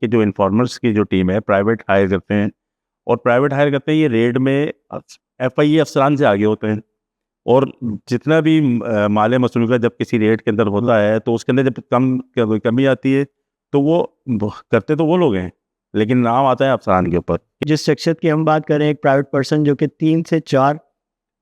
کہ جو انفارمرس کی جو ٹیم ہے پرائیویٹ ہائر کرتے ہیں، اور پرائیویٹ ہائر کرتے ہیں یہ ریڈ میں ایف آئی اے افسران سے آگے ہوتے ہیں، اور جتنا بھی مال مصنوعی کا جب کسی ریٹ کے اندر ہوتا ہے تو اس کے اندر جب کمی آتی ہے تو وہ کرتے تو وہ لوگ ہیں، لیکن نام آتا ہے افسران کے اوپر. جس شخصیت کی ہم بات کریں، ایک پرائیویٹ پرسن جو کہ 3 سے 4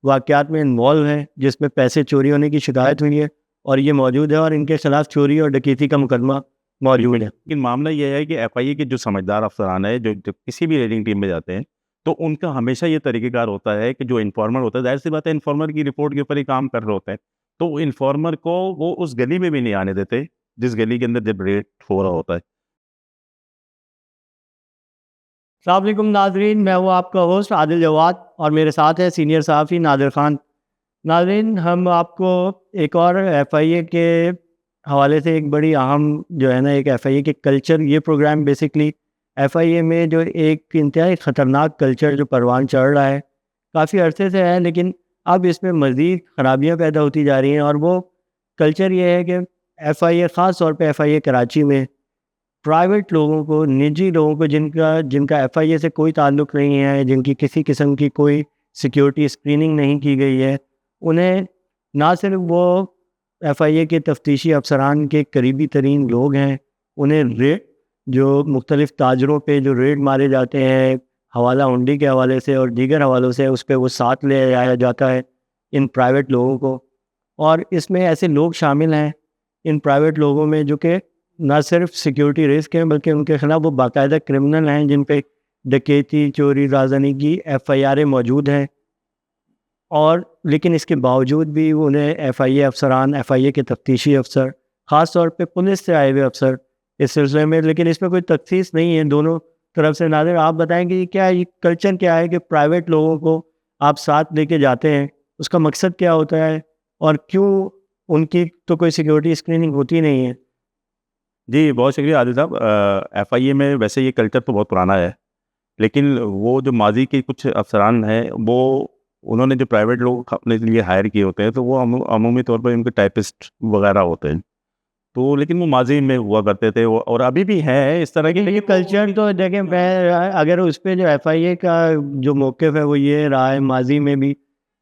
واقعات میں انوالو ہیں جس میں پیسے چوری ہونے کی شکایت ہوئی ہے، اور یہ موجود ہے اور ان کے خلاف چوری اور ڈکیتی کا مقدمہ موجود ہے. لیکن معاملہ یہ ہے کہ ایف آئی اے کے جو سمجھدار افسران ہیں جو کسی بھی ریڈنگ ٹیم میں جاتے ہیں تو ان کا ہمیشہ یہ طریقہ کار ہوتا ہے کہ جو انفارمر ہوتا ہے، ظاہر سی بات ہے انفارمر کی رپورٹ کے اوپر ہی کام کر رہے ہوتے ہیں، تو انفارمر کو وہ اس گلی میں بھی نہیں آنے دیتے جس گلی کے اندر جب ریڈ ہو رہا ہوتا ہے. السلام علیکم ناظرین، میں ہوں آپ کا ہوسٹ عادل جواد اور میرے ساتھ ہے سینئر صحافی نادر خان. ناظرین، ہم آپ کو ایک اور ایف آئی اے کے حوالے سے ایک بڑی اہم جو ہے نا ایک ایف آئی اے کے کلچر، یہ پروگرام بیسکلی ایف آئی اے میں جو ایک انتہائی خطرناک کلچر جو پروان چڑھ رہا ہے کافی عرصے سے ہے، لیکن اب اس میں مزید خرابیاں پیدا ہوتی جا رہی ہیں. اور وہ کلچر یہ ہے کہ ایف آئی اے، خاص طور پہ ایف آئی اے کراچی میں، پرائیویٹ لوگوں کو، نجی لوگوں کو جن کا ایف آئی اے سے کوئی تعلق نہیں ہے، جن کی کسی قسم کی کوئی سیکیورٹی اسکریننگ نہیں کی گئی ہے، انہیں نہ صرف وہ ایف آئی اے کے تفتیشی افسران کے قریبی ترین لوگ ہیں، انہیں ریڈ جو مختلف تاجروں پہ جو ریڈ مارے جاتے ہیں حوالہ ہنڈی کے حوالے سے اور دیگر حوالوں سے، اس پہ وہ ساتھ لے آیا جاتا ہے ان پرائیویٹ لوگوں کو. اور اس میں ایسے لوگ شامل ہیں ان پرائیویٹ لوگوں میں جو کہ نہ صرف سیکیورٹی رسک ہیں بلکہ ان کے خلاف وہ باقاعدہ کرمنل ہیں جن پہ ڈکیتی، چوری، رازدانی کی ایف آئی آریں موجود ہیں. اور لیکن اس کے باوجود بھی انہیں ایف آئی اے افسران، ایف آئی اے کے تفتیشی افسر، خاص طور پہ پولیس سے آئے ہوئے افسر اس سلسلے میں، لیکن اس میں کوئی تخصیص نہیں ہے دونوں طرف سے. ناظر، آپ بتائیں کہ یہ کلچر کیا ہے کہ پرائیویٹ لوگوں کو آپ ساتھ لے کے جاتے ہیں، اس کا مقصد کیا ہوتا ہے، اور کیوں ان کی تو کوئی سیکیورٹی اسکریننگ ہوتی نہیں ہے؟ جی بہت شکریہ عادل صاحب. ایف آئی اے میں ویسے یہ کلچر تو بہت پرانا ہے، لیکن وہ جو ماضی کے کچھ افسران ہیں وہ انہوں نے جو پرائیویٹ لوگ اپنے لیے ہائر کیے ہوتے ہیں تو وہ عمومی طور پر ان کے ٹائپسٹ وغیرہ ہوتے ہیں، تو لیکن وہ ماضی میں ہوا کرتے تھے اور ابھی بھی ہیں اس طرح کے. یہ کلچر تو دیکھیں، میں اگر اس پہ جو ایف آئی اے کا جو موقف ہے وہ یہ رہا ہے، ماضی میں بھی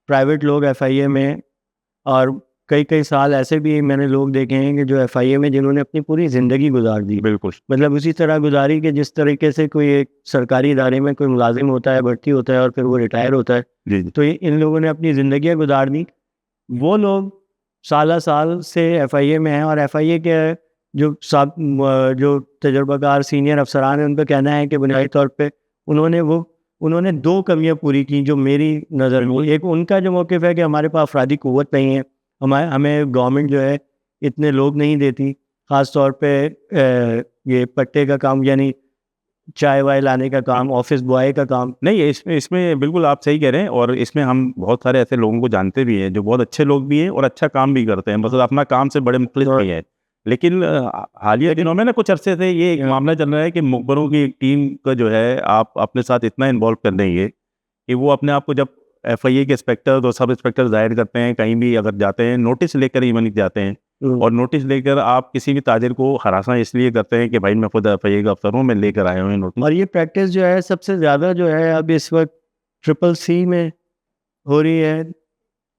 پرائیویٹ لوگ ایف آئی اے میں، اور کئی سال ایسے بھی میں نے لوگ دیکھے ہیں کہ جو ایف آئی اے میں جنہوں نے اپنی پوری زندگی گزار دی، بالکل مطلب اسی طرح گزاری کہ جس طریقے سے کوئی ایک سرکاری ادارے میں کوئی ملازم ہوتا ہے، بھرتی ہوتا ہے اور پھر وہ ریٹائر ہوتا ہے. جی تو ان لوگوں نے اپنی زندگیاں گزار دی. وہ لوگ سالہ سال سے ایف آئی اے میں ہیں، اور ایف آئی اے کے جو تجربہ کار سینئر افسران ہیں ان کا کہنا ہے کہ بنیادی طور پہ انہوں نے 2 کمیاں پوری کی جو میری نظر میں. ایک ان کا جو موقف ہے کہ ہمارے پاس افرادی قوت نہیں ہے، ہمیں گورنمنٹ جو ہے اتنے لوگ نہیں دیتی، خاص طور پہ یہ پٹے کا کام، یعنی چائے وائے لانے کا کام، آفس بوائے کا کام نہیں. اس میں بالکل آپ صحیح کہہ رہے ہیں، اور اس میں ہم بہت سارے ایسے لوگوں کو جانتے بھی ہیں جو بہت اچھے لوگ بھی ہیں اور اچھا کام بھی کرتے ہیں، مطلب اپنا کام سے بڑے مخلص بھی ہیں. لیکن حالیہ دنوں میں نا کچھ عرصے سے یہ ایک معاملہ چل رہا ہے کہ مخبروں کی ایک ٹیم کا جو ہے آپ اپنے ساتھ اتنا انوالو کر دیں گے کہ وہ اپنے آپ کو جب ایف آئی اے کے انسپیکٹر اور سب انسپیکٹر ظاہر کرتے ہیں، کہیں بھی اگر جاتے ہیں نوٹس لے کر ایون جاتے ہیں، اور نوٹس لے کر آپ کسی بھی تاجر کو ہراساں اس لیے کرتے ہیں کہ بھائی میں خود ایف آئی اے کا افسر ہوں، میں لے کر آئے ہوئے نوٹس. اور یہ پریکٹس جو ہے سب سے زیادہ جو ہے اب اس وقت ٹرپل سی میں ہو رہی ہے،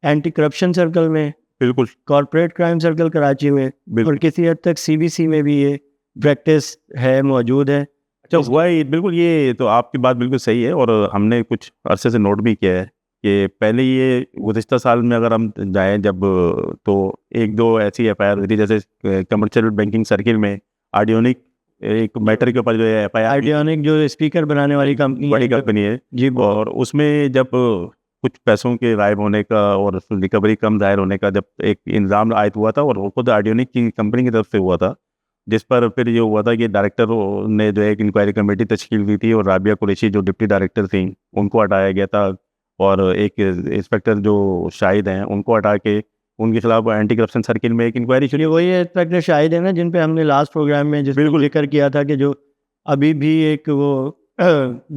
اینٹی کرپشن سرکل میں، بالکل کارپوریٹ کرائم سرکل کراچی میں، اور کسی حد تک سی بی سی میں بھی یہ پریکٹس ہے، موجود ہے. اچھا ہوا ہے بالکل. یہ تو آپ کی بات بالکل صحیح ہے، اور ہم نے کچھ عرصے سے نوٹ بھی کیا ہے کہ پہلے یہ گزشتہ سال میں اگر ہم جائیں جب تو 1-2 ایسی ایف آئی آر ہوئی تھی، جیسے کمرشل بینکنگ سرکل میں آرڈیونک ایک میٹر کے اوپر جو ہے ایف آئی آر، آرڈیونک جو اسپیکر بنانے والی کمپنی، بڑی کمپنی ہے جی، اور اس میں جب کچھ پیسوں کے غائب ہونے کا اور ریکوری کم ظاہر ہونے کا جب ایک الزام عائد ہوا تھا، اور وہ خود آرڈیونک کی کمپنی کی طرف سے ہوا تھا، جس پر پھر یہ ہوا تھا کہ ڈائریکٹر نے جو ایک انکوائری کمیٹی تشکیل کی تھی، اور رابعہ قریشی جو ڈپٹی ڈائریکٹر تھیں ان کو ہٹایا گیا تھا، اور ایک انسپیکٹر جو شاہد ہیں ان کو ہٹا کے ان کے خلاف اینٹی کرپشن سرکل میں ایک انکوائری شروع. وہی انسپیکٹر شاہد ہیں نا جن پہ ہم نے لاسٹ پروگرام میں بالکل ذکر کیا تھا کہ جو ابھی بھی ایک وہ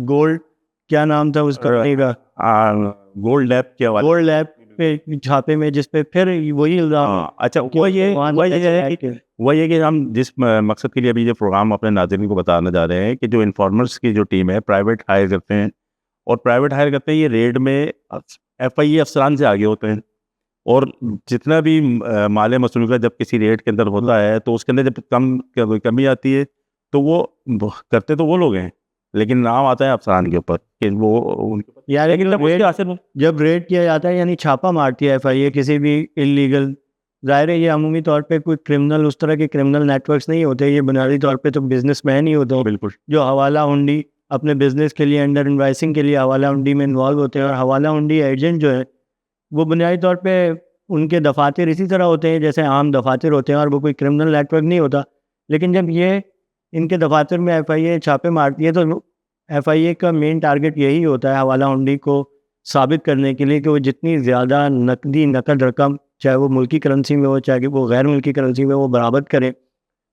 گولڈ، کیا نام تھا اس کمپنی کا، گولڈ لیب کے حوالے، گولڈ لیب پہ چھاپے میں جس پہ پھر وہی الزام اچھا وہ یہ کہ ہم جس مقصد کے لیے ابھی یہ پروگرام اپنے ناظرین کو بتانا جا رہے ہیں کہ جو انفارمرس کی جو ٹیم ہے پرائیویٹ ہائر کرتے ہیں، اور پرائیویٹ ہائر کرتے ہیں یہ ریڈ میں ایف آئی اے افسران سے آگے ہوتے ہیں، اور جتنا بھی مال مسروقہ جب کسی ریڈ کے اندر ہوتا ہے تو اس کے اندر جب کمی آتی ہے تو وہ کرتے تو وہ لوگ ہیں، لیکن نام آتا ہے افسران کے اوپر کہ وہ جب ریڈ کیا جاتا ہے یعنی چھاپا مارتی ہے ایف آئی اے کسی بھی انلیگل، ظاہر ہے یہ عمومی طور پہ کوئی کرمنل اس طرح کے کرمنل نیٹ ورکس نہیں ہوتے، یہ بنیادی طور پہ تو بزنس مین ہی ہوتے ہیں بالکل جو حوالہ ہنڈی اپنے بزنس کے لیے انڈر انوائسنگ کے لیے حوالہ ہنڈی میں انوالو ہوتے ہیں، اور حوالہ ہنڈی ایجنٹ جو ہے وہ بنیادی طور پہ ان کے دفاتر اسی طرح ہوتے ہیں جیسے عام دفاتر ہوتے ہیں، اور وہ کوئی کرمنل نیٹ ورک نہیں ہوتا. لیکن جب یہ ان کے دفاتر میں ایف آئی اے چھاپے مارتی ہے تو ایف آئی اے کا مین ٹارگیٹ یہی ہوتا ہے حوالہ ہنڈی کو ثابت کرنے کے لیے کہ وہ جتنی زیادہ نقد رقم چاہے وہ ملکی کرنسی میں ہو چاہے وہ غیر ملکی کرنسی میں وہ برآمد کرے،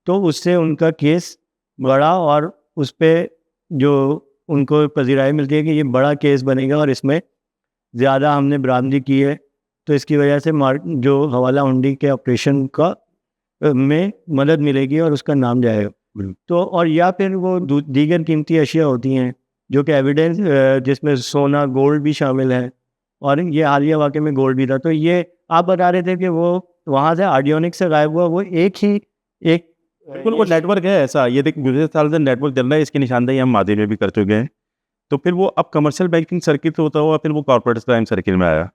تو اس سے ان کا کیس بڑا، اور اس پہ جو ان کو پذیرائی ملتی ہے کہ یہ بڑا کیس بنے گا اور اس میں زیادہ ہم نے برآمدی کی ہے، تو اس کی وجہ سے جو حوالہ ہنڈی کے آپریشن کا میں مدد ملے گی اور اس کا نام جائے گا. تو اور یا پھر وہ دیگر قیمتی اشیاء ہوتی ہیں جو کہ ایویڈنس جس میں سونا گولڈ بھی شامل ہے، اور یہ حالیہ واقعے میں گولڈ بھی تھا. تو یہ آپ بتا رہے تھے کہ وہ وہاں سے آرڈیونک سے غائب ہوا، وہ ایک بالکل وہ نیٹ ورک ہے ایسا، یہ دیکھ گزشتہ سال سے نیٹ ورک چل رہا ہے، اس کی نشاندہی ہم ماضی میں بھی کر چکے ہیں. تو پھر وہ اب کمرشل بینکنگ سرکل سے ہوتا ہوا پھر وہ کارپوریٹ کرائم سرکل میں آیا.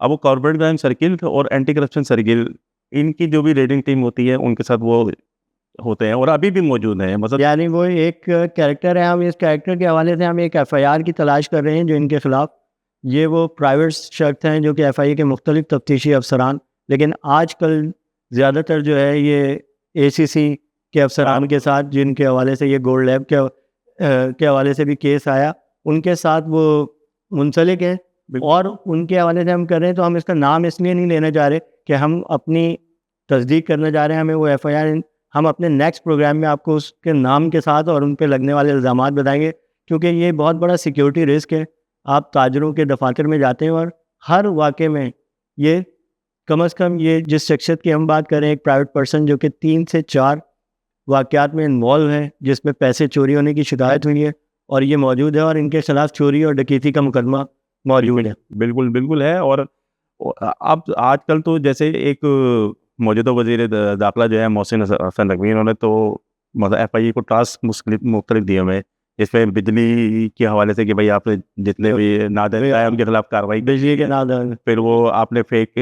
اب وہ کارپوریٹ کرائم سرکل اور اینٹی کرپشن سرکل، ان کی جو بھی ریڈنگ ٹیم ہوتی ہے ان کے ساتھ وہ ہوتے ہیں اور ابھی بھی موجود ہیں. مطلب یعنی وہ ایک کیریکٹر ہے، ہم اس کیریکٹر کے حوالے سے ہم ایک ایف آئی آر کی تلاش کر رہے ہیں جو ان کے خلاف، یہ وہ پرائیویٹ شخص ہیں جو کہ ایف آئی اے کے مختلف تفتیشی افسران، لیکن آج کل زیادہ تر جو ہے یہ اے سی سی کے افسران کے ساتھ جن کے حوالے سے یہ گولڈ لیب کے حوالے سے بھی کیس آیا ان کے ساتھ وہ منسلک ہیں، اور ان کے حوالے سے ہم کر رہے ہیں. تو ہم اس کا نام اس لیے نہیں لینا چاہ رہے کہ ہم اپنی تصدیق کرنا چاہ رہے ہیں، ہمیں وہ ایف آئی آر ہم اپنے نیکسٹ پروگرام میں آپ کو اس کے نام کے ساتھ اور ان پہ لگنے والے الزامات بتائیں گے، کیونکہ یہ بہت بڑا سیکیورٹی رسک ہے. آپ تاجروں کے دفاتر میں جاتے ہیں اور ہر واقعے میں یہ کم از کم یہ جس شخصیت کی ہم بات کریں ایک پرائیویٹ پرسن جو کہ 3 سے 4 واقعات میں انوالو ہیں جس میں پیسے چوری ہونے کی شکایت ہوئی ہے اور یہ موجود ہے، اور ان کے خلاف چوری اور ڈکیتی کا مقدمہ موجود ہے. بالکل ہے. اور اب آج کل تو جیسے ایک موجودہ وزیر داخلہ جو ہے محسن حسن نقوی، انہوں نے تو مطلب ایف آئی اے کو ٹاسک مختلف دیے ہوئے، اس میں بجلی کے حوالے سے کہ بھائی آپ نے جتنے بھی نادر آئے ان کے خلاف کارروائی، بجلی کے نادر، پھر وہ آپ نے فیک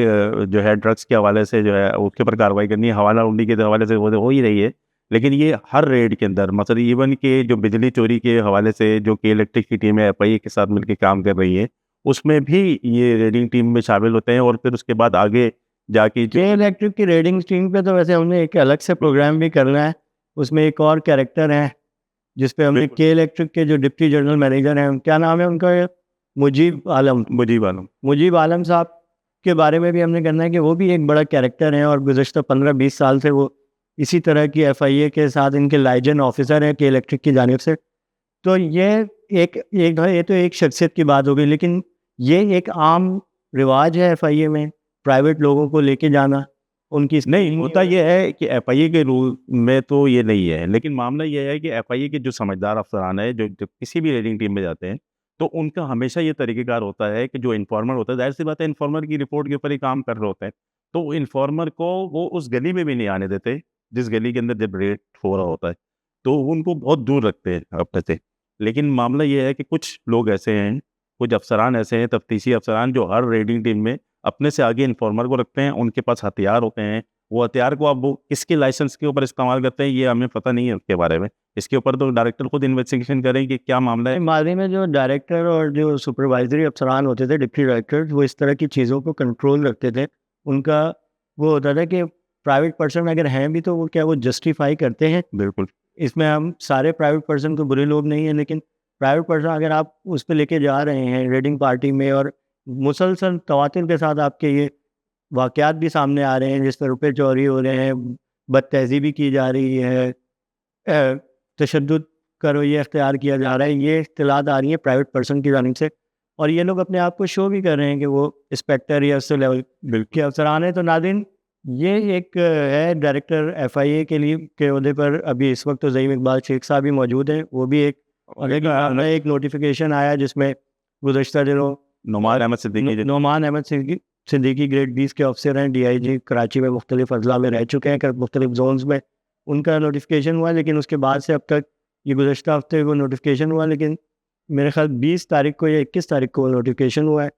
جو ہے ڈرگس کے حوالے سے جو ہے اس کے اوپر کارروائی کرنی ہے، حوالہ ہنڈی کے حوالے سے وہ ہو ہی رہی ہے. لیکن یہ ہر ریڈ کے اندر مثلا ایون کہ جو بجلی چوری کے حوالے سے جو کہ الیکٹرک کی ٹیم ہے ایف آئی اے کے ساتھ مل کے کام کر رہی ہے، اس میں بھی یہ ریڈنگ ٹیم میں شامل ہوتے ہیں. اور پھر اس کے بعد آگے جا کے الیکٹرک کی ریڈنگ ٹیم پہ تو ویسے ہم نے ایک الگ سے پروگرام بھی کرنا ہے، اس میں ایک اور کیریکٹر ہے جس پہ ہم نے کے الیکٹرک کے جو ڈپٹی جنرل مینیجر ہیں، کیا نام ہے ان کا، مجیب عالم صاحب کے بارے میں بھی ہم نے کرنا ہے کہ وہ بھی ایک بڑا کیریکٹر ہیں اور گزشتہ 15-20 سال سے وہ اسی طرح کی ایف آئی اے کے ساتھ ان کے لائجن آفیسر ہیں کے الیکٹرک کی جانب سے. تو یہ تو ایک شخصیت کی بات ہو گئی، لیکن یہ ایک عام رواج ہے ایف آئی اے میں پرائیویٹ لوگوں کو لے کے جانا. ان کی نہیں ہوتا یہ ہے کہ ایف آئی اے کے رول میں تو یہ نہیں ہے، لیکن معاملہ یہ ہے کہ ایف آئی اے کے جو سمجھدار افسران ہیں جو کسی بھی ریڈنگ ٹیم میں جاتے ہیں تو ان کا ہمیشہ یہ طریقہ کار ہوتا ہے کہ جو انفارمر ہوتا ہے، ظاہر سی بات ہے انفارمر کی رپورٹ کے اوپر ہی کام کر رہے ہوتے ہیں، تو انفارمر کو وہ اس گلی میں بھی نہیں آنے دیتے جس گلی کے اندر جب ریڈ ہو رہا ہوتا ہے، تو ان کو بہت دور رکھتے ہیں اپنے سے. لیکن معاملہ یہ ہے کہ کچھ لوگ ایسے ہیں، کچھ افسران ایسے ہیں، تفتیشی افسران جو ہر ریڈنگ ٹیم میں اپنے سے آگے انفارمر کو رکھتے ہیں. ان کے پاس ہتھیار ہوتے ہیں، وہ ہتھیار کو اب وہ کس کے لائسنس کے اوپر استعمال کرتے ہیں یہ ہمیں پتہ نہیں ہے اس کے بارے میں. اس کے اوپر تو ڈائریکٹر خود انویسٹیگیشن کریں کہ کیا معاملہ ہے. ماضی میں جو ڈائریکٹر اور جو سپروائزری افسران ہوتے تھے ڈپٹی ڈائریکٹر، وہ اس طرح کی چیزوں کو کنٹرول رکھتے تھے. ان کا وہ ہوتا تھا کہ پرائیویٹ پرسن اگر ہیں بھی تو وہ کیا وہ جسٹیفائی کرتے ہیں. بالکل اس میں ہم سارے پرائیویٹ پرسن تو برے لوگ نہیں ہیں، لیکن پرائیویٹ پرسن اگر آپ اس پہ لے کے جا رہے ہیں ریڈنگ پارٹی میں اور مسلسل تواتر کے ساتھ آپ کے یہ واقعات بھی سامنے آ رہے ہیں جس میں روپے چوری ہو رہے ہیں، بد تہذیبی کی جا رہی ہے، تشدد کا رویہ اختیار کیا جا رہا ہے، یہ اطلاعات آ رہی ہیں پرائیویٹ پرسن کی جانب سے، اور یہ لوگ اپنے آپ کو شو بھی کر رہے ہیں کہ وہ انسپیکٹر یا اس لیول کے افسران ہیں. تو ناظرین یہ ایک ہے ڈائریکٹر FIA کے لیے کے عہدے پر ابھی اس وقت تو زعیم اقبال شیخ صاحب بھی موجود ہیں. وہ بھی ایک نوٹیفیکیشن آیا جس میں گزشتہ دنوں نعمان احمد صدیقی گریڈ 20 کے افسر ہیں, DIG کراچی میں مختلف اضلاع میں رہ چکے ہیں مختلف زونز میں, ان کا نوٹیفیکیشن ہوا. لیکن اس کے بعد سے اب تک یہ گزشتہ ہفتے وہ نوٹیفیکیشن ہوا, لیکن میرے خیال 20 تاریخ کو یا 21 تاریخ کو وہ نوٹیفیکیشن ہوا ہے.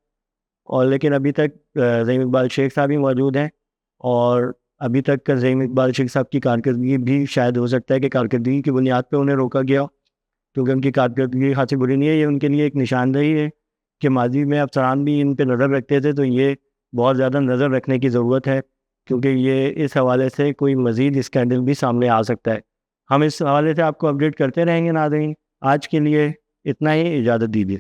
اور لیکن ابھی تک زعیم اقبال شیخ صاحب ہی موجود ہیں, اور ابھی تک کا زعیم اقبال شیخ صاحب کی کارکردگی بھی شاید ہو سکتا ہے کہ کارکردگی کی بنیاد پہ انہیں روکا گیا, کیونکہ ان کی کارکردگی خاصی بری نہیں ہے. یہ ان کے لیے ایک نشاندہی ہے کہ ماضی میں افسران بھی ان پہ نظر رکھتے تھے, تو یہ بہت زیادہ نظر رکھنے کی ضرورت ہے, کیونکہ یہ اس حوالے سے کوئی مزید اسکینڈل بھی سامنے آ سکتا ہے. ہم اس حوالے سے آپ کو اپڈیٹ کرتے رہیں گے ناظرین. آج کے لیے اتنا ہی, اجازت دیجیے.